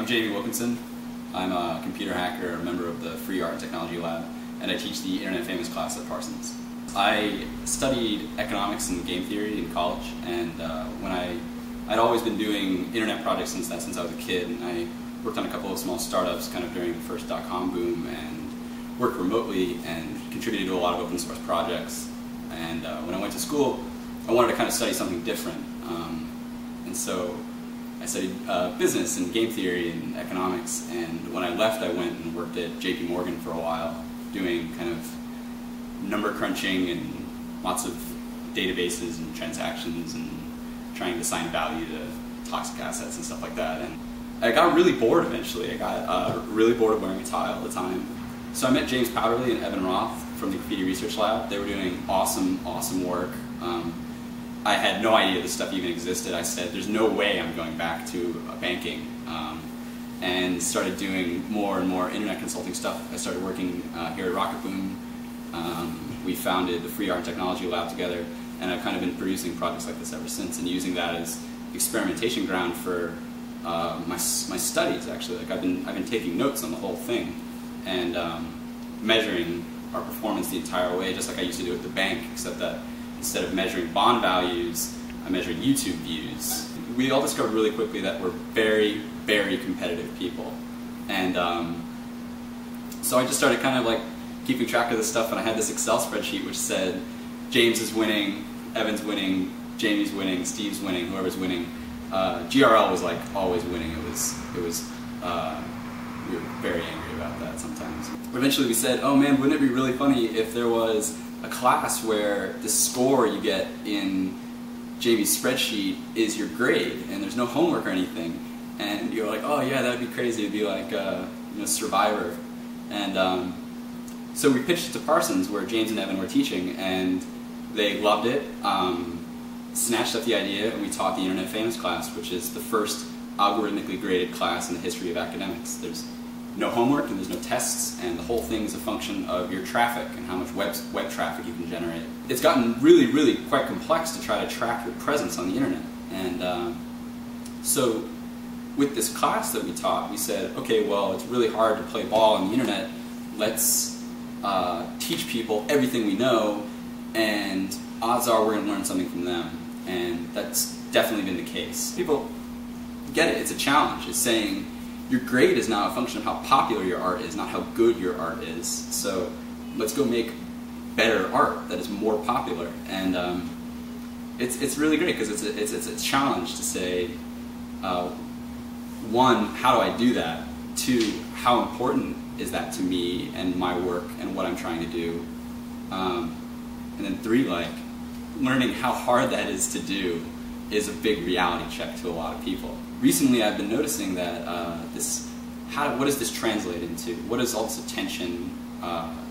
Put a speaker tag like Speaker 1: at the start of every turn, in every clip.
Speaker 1: I'm Wilkinson. I'm a computer hacker, a member of the Free Art and Technology Lab, and I teach the Internet Famous class at Parsons. I studied economics and game theory in college, and I'd always been doing internet projects since I was a kid, and I worked on a couple of small startups kind of during the first .com boom, and worked remotely and contributed to a lot of open source projects. And when I went to school, I wanted to kind of study something different, and so I studied business and game theory and economics, and when I left I went and worked at JP for a while doing kind of number crunching and lots of databases and transactions and trying to assign value to toxic assets and stuff like that. And I got really bored eventually. I got really bored of wearing a tie all the time. So I met James Powderly and Evan Roth from the Graffiti Research Lab. They were doing awesome work. I had no idea this stuff even existed. I said, there's no way I'm going back to banking, and started doing more and more internet consulting stuff. I started working here at Rocket Boom. We founded the Free Art and Technology Lab together, and I've kind of been producing projects like this ever since, and using that as experimentation ground for my studies. Actually, like I've been taking notes on the whole thing and measuring our performance the entire way, just like I used to do at the bank, except that instead of measuring bond values, I measured YouTube views. We all discovered really quickly that we're very competitive people, and so I just started kind of like keeping track of this stuff, and I had this Excel spreadsheet which said James is winning, Evan's winning, Jamie's winning, Steve's winning, whoever's winning. GRL was like always winning. It was we were very angry about that sometimes. But eventually we said, oh man, wouldn't it be really funny if there was a class where the score you get in Jamie's spreadsheet is your grade, and there's no homework or anything, and you're like, oh yeah, that'd be crazy. It'd be like Survivor. And so we pitched it to Parsons, where James and Evan were teaching, and they loved it, snatched up the idea, and we taught the Internet Famous class, which is the first algorithmically graded class in the history of academics. There's no homework and there's no tests, and the whole thing is a function of your traffic and how much web traffic you can generate. It's gotten really quite complex to try to track your presence on the internet, and so with this class that we taught, we said, okay, well, it's really hard to play ball on the internet. Let's teach people everything we know, and odds are we're going to learn something from them, and that's definitely been the case. People get it. It's a challenge. It's saying your grade is now a function of how popular your art is, not how good your art is. So let's go make better art that is more popular. And it's really great because it's a challenge to say, one, how do I do that? Two, how important is that to me and my work and what I'm trying to do? And then three, like, learning how hard that is to do is a big reality check to a lot of people. Recently I've been noticing that what does this translate into? What does all this attention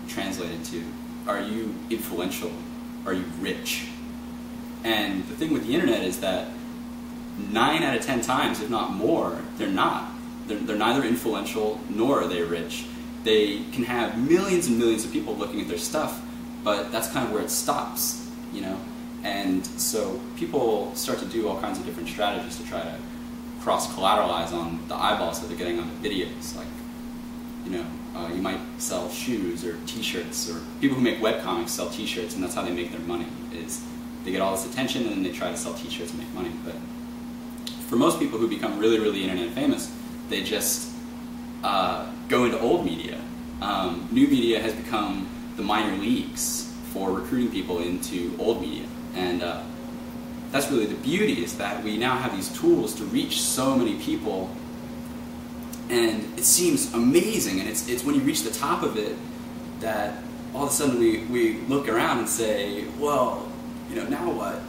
Speaker 1: translate into? Are you influential? Are you rich? And the thing with the internet is that 9 out of 10 times, if not more, they're not. They're neither influential nor are they rich. They can have millions and millions of people looking at their stuff, but that's kind of where it stops, you know? And so people start to do all kinds of different strategies to try to cross-collateralize on the eyeballs that they're getting on the videos. Like, you might sell shoes or t-shirts, or people who make webcomics sell t-shirts, and that's how they make their money, is they get all this attention and then they try to sell t-shirts and make money. But for most people who become really internet famous, they just go into old media. New media has become the minor leagues for recruiting people into old media. And that's really the beauty, is that we now have these tools to reach so many people, and it seems amazing, and it's when you reach the top of it that all of a sudden we look around and say, well, now what?